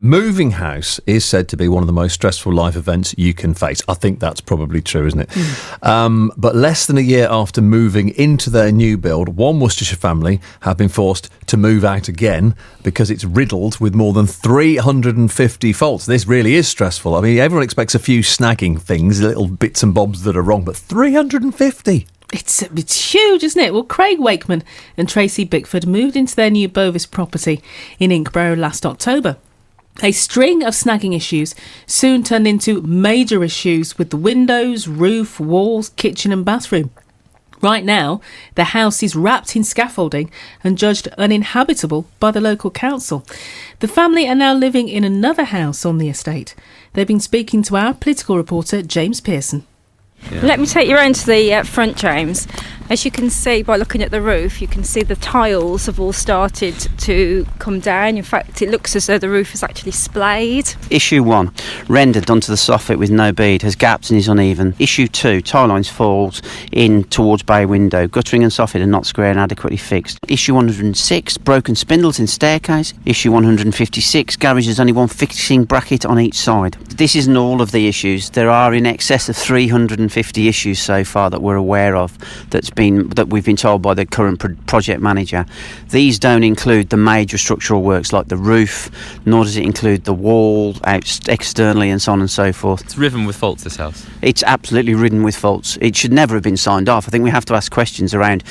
Moving house is said to be one of the most stressful life events you can face. I think that's probably true, isn't it? But less than a year after moving into their new build, one Worcestershire family have been forced to move out again because it's riddled with more than 350 faults. This really is stressful. I mean, everyone expects a few snagging things, little bits and bobs that are wrong, but 350? It's huge, isn't it? Well, Craig Wakeman and Tracy Bickford moved into their new Bovis property in Inkborough last October. A string of snagging issues soon turned into major issues with the windows, roof, walls, kitchen and bathroom. Right now, the house is wrapped in scaffolding and judged uninhabitable by the local council. The family are now living in another house on the estate. They've been speaking to our political reporter, James Pearson. Yeah. Let me take you around to the front, James. As you can see by looking at the roof, you can see the tiles have all started to come down. In fact, it looks as though the roof is actually splayed. Issue 1, rendered onto the soffit with no bead, has gaps and is uneven. Issue 2, tile lines falls in towards bay window. Guttering and soffit are not square and adequately fixed. Issue 106, broken spindles in staircase. Issue 156, garage has only one fixing bracket on each side. This isn't all of the issues. There are in excess of 350 issues so far that we're aware of that we've been told by the current project manager. These don't include the major structural works like the roof, nor does it include the wall externally and so on and so forth. It's riven with faults, this house. It's absolutely ridden with faults. It should never have been signed off. I think we have to ask questions around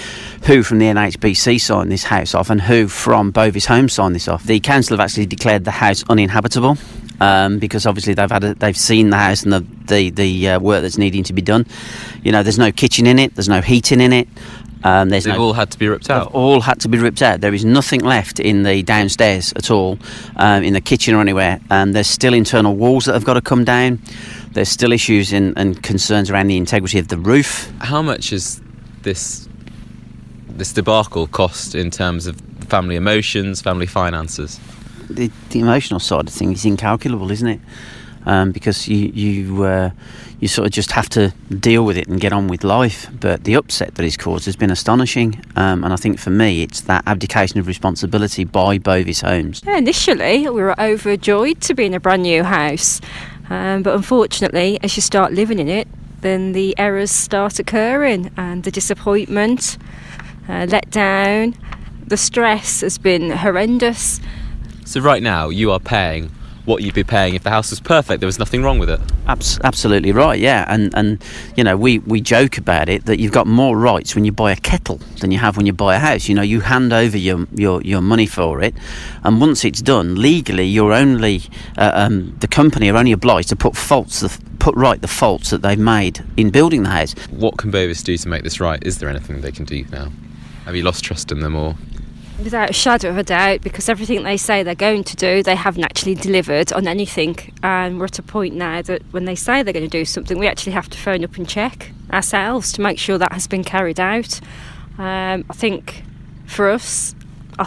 who from the NHBC signed this house off and who from Bovis Homes signed this off. The council have actually declared the house uninhabitable. Because obviously they've seen the house and the work that's needing to be done. You know, there's no kitchen in it, there's no heating in it. They've all had to be ripped out. They've all had to be ripped out. There is nothing left in the downstairs at all, in the kitchen or anywhere. There's still internal walls that have got to come down. There's still issues and concerns around the integrity of the roof. How much is this debacle cost in terms of family emotions, family finances? The emotional side of things is incalculable, isn't it? Because you sort of just have to deal with it and get on with life. But the upset that it's caused has been astonishing. And I think for me, it's that abdication of responsibility by Bovis Homes. Yeah, initially, we were overjoyed to be in a brand new house. But unfortunately, as you start living in it, then the errors start occurring and the disappointment, let down, the stress has been horrendous. So right now, you are paying what you'd be paying if the house was perfect, there was nothing wrong with it. Absolutely right, yeah. And you know, we joke about it that you've got more rights when you buy a kettle than you have when you buy a house. You know, you hand over your money for it, and once it's done, legally, you're only the company are only obliged to put right the faults that they've made in building the house. What can Bovis do to make this right? Is there anything they can do now? Have you lost trust in them or? Without a shadow of a doubt, because everything they say they're going to do, they haven't actually delivered on anything. And we're at a point now that when they say they're going to do something, we actually have to phone up and check ourselves to make sure that has been carried out. I think for us,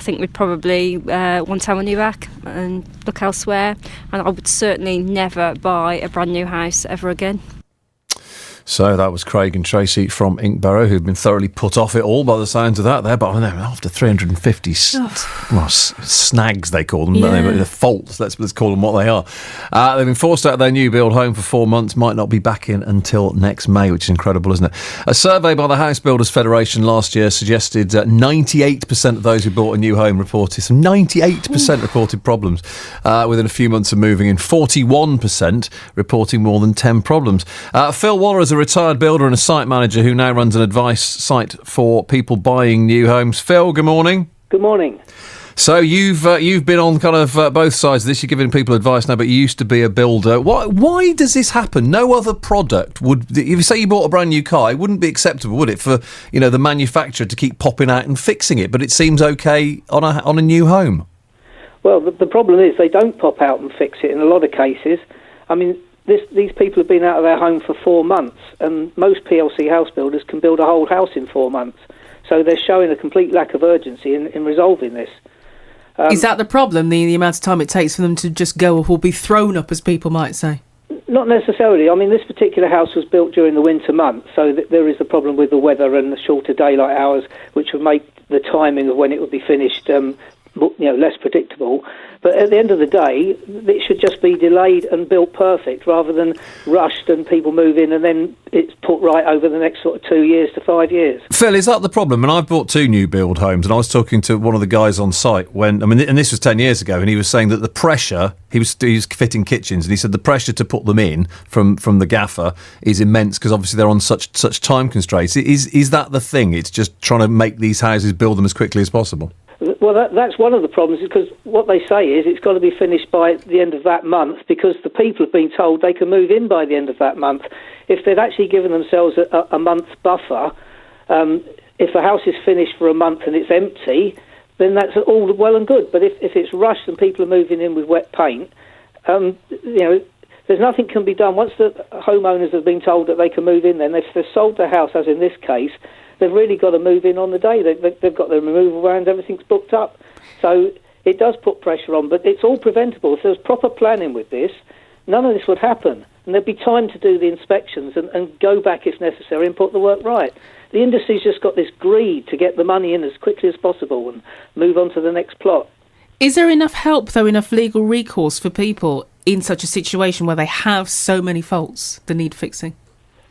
we'd probably want our money back and look elsewhere. And I would certainly never buy a brand new house ever again. So that was Craig and Tracy from Inkborough, who've been thoroughly put off it all by the sounds of that there. But I know, after 350 snags, they call them, don't they? But the faults, let's call them what they are. They've been forced out of their new build home for 4 months, might not be back in until next May, which is incredible, isn't it? A survey by the House Builders Federation last year suggested 98% of those who bought a new home reported, some 98% reported problems within a few months of moving in, 41% reporting more than 10 problems. Phil Waller is a retired builder and a site manager who now runs an advice site for people buying new homes. Phil, good morning. Good morning. So you've been on kind of both sides of this. You're giving people advice now, but you used to be a builder. Why does this happen? No other product would. If you say you bought a brand new car, it wouldn't be acceptable, would it, for the manufacturer to keep popping out and fixing it? But it seems okay on a new home. Well, the problem is they don't pop out and fix it in a lot of cases. I mean, these people have been out of their home for 4 months, and most PLC house builders can build a whole house in 4 months. So they're showing a complete lack of urgency in resolving this. Is that the problem, the amount of time it takes for them to just go up or be thrown up, as people might say? Not necessarily. I mean, this particular house was built during the winter months, so there is a problem with the weather and the shorter daylight hours, which would make the timing of when it would be finished less predictable. But at the end of the day, it should just be delayed and built perfect rather than rushed and people move in and then it's put right over the next sort of 2 years to 5 years. Phil, is that the problem? And I've bought 2 new build homes, and I was talking to one of the guys on site and this was 10 years ago, and he was saying that the pressure, he was fitting kitchens, and he said the pressure to put them in from the gaffer is immense because obviously they're on such time constraints. Is that the thing? It's just trying to make these houses, build them as quickly as possible? Well, that's one of the problems, because what they say is it's got to be finished by the end of that month, because the people have been told they can move in by the end of that month. If they'd actually given themselves a month's buffer, if a house is finished for a month and it's empty, then that's all well and good. But if it's rushed and people are moving in with wet paint, there's nothing can be done. Once the homeowners have been told that they can move in, then if they've sold the house, as in this case, they've really got to move in on the day. They've got their removal vans, everything's booked up. So it does put pressure on, but it's all preventable. If there was proper planning with this, none of this would happen. And there'd be time to do the inspections and go back if necessary and put the work right. The industry's just got this greed to get the money in as quickly as possible and move on to the next plot. Is there enough help, though, enough legal recourse for people in such a situation where they have so many faults that need fixing?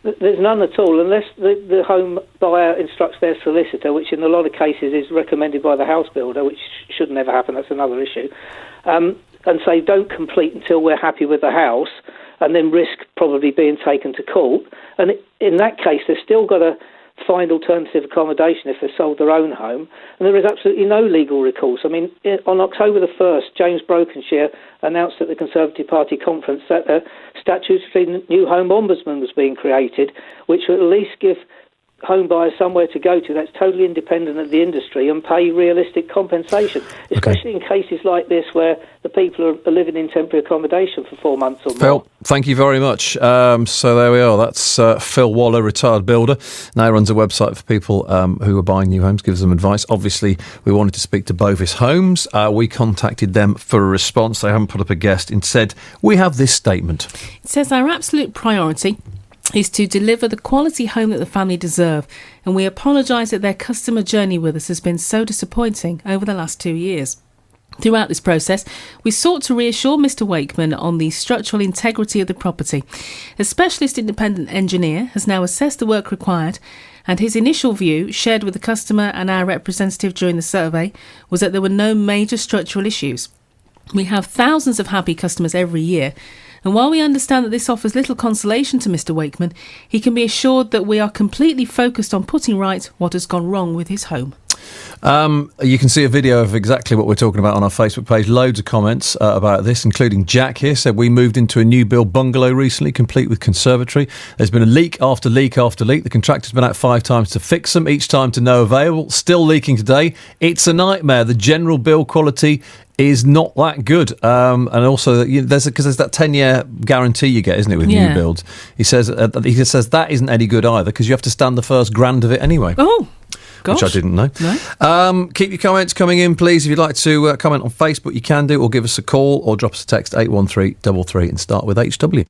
There's none at all, unless the home buyer instructs their solicitor, which in a lot of cases is recommended by the house builder, which should never happen, that's another issue, and say don't complete until we're happy with the house, and then risk probably being taken to court. And in that case, they've still got to find alternative accommodation if they've sold their own home, and there is absolutely no legal recourse. I mean, on October the 1st, James Brokenshire announced at the Conservative Party conference that a statutory new home ombudsman was being created, which would at least give home buyers somewhere to go to that's totally independent of the industry and pay realistic compensation, especially in cases like this where the people are living in temporary accommodation for 4 months or more. Phil, thank you very much. So there we are. That's Phil Waller, retired builder. Now runs a website for people who are buying new homes, gives them advice. Obviously, we wanted to speak to Bovis Homes. We contacted them for a response. They haven't put up a guest. Instead, we have this statement. It says our absolute priority is to deliver the quality home that the family deserve, and we apologise that their customer journey with us has been so disappointing over the last 2 years. Throughout this process, we sought to reassure Mr Wakeman on the structural integrity of the property. A specialist independent engineer has now assessed the work required, and his initial view, shared with the customer and our representative during the survey, was that there were no major structural issues. We have thousands of happy customers every year, and while we understand that this offers little consolation to Mr Wakeman, he can be assured that we are completely focused on putting right what has gone wrong with his home. You can see a video of exactly what we're talking about on our Facebook page. Loads of comments about this, including Jack here said, we moved into a new build bungalow recently, complete with conservatory. There's been a leak after leak after leak. The contractor's been out 5 times to fix them, each time to no avail. Still leaking today. It's a nightmare. The general build quality is not that good, and also there's that 10-year guarantee you get, isn't it, with new builds? He says that isn't any good either, because you have to stand the first grand of it anyway. Oh, gosh. Which I didn't know. No. Keep your comments coming in, please. If you'd like to comment on Facebook, you can do, or give us a call, or drop us a text 81333 and start with HW.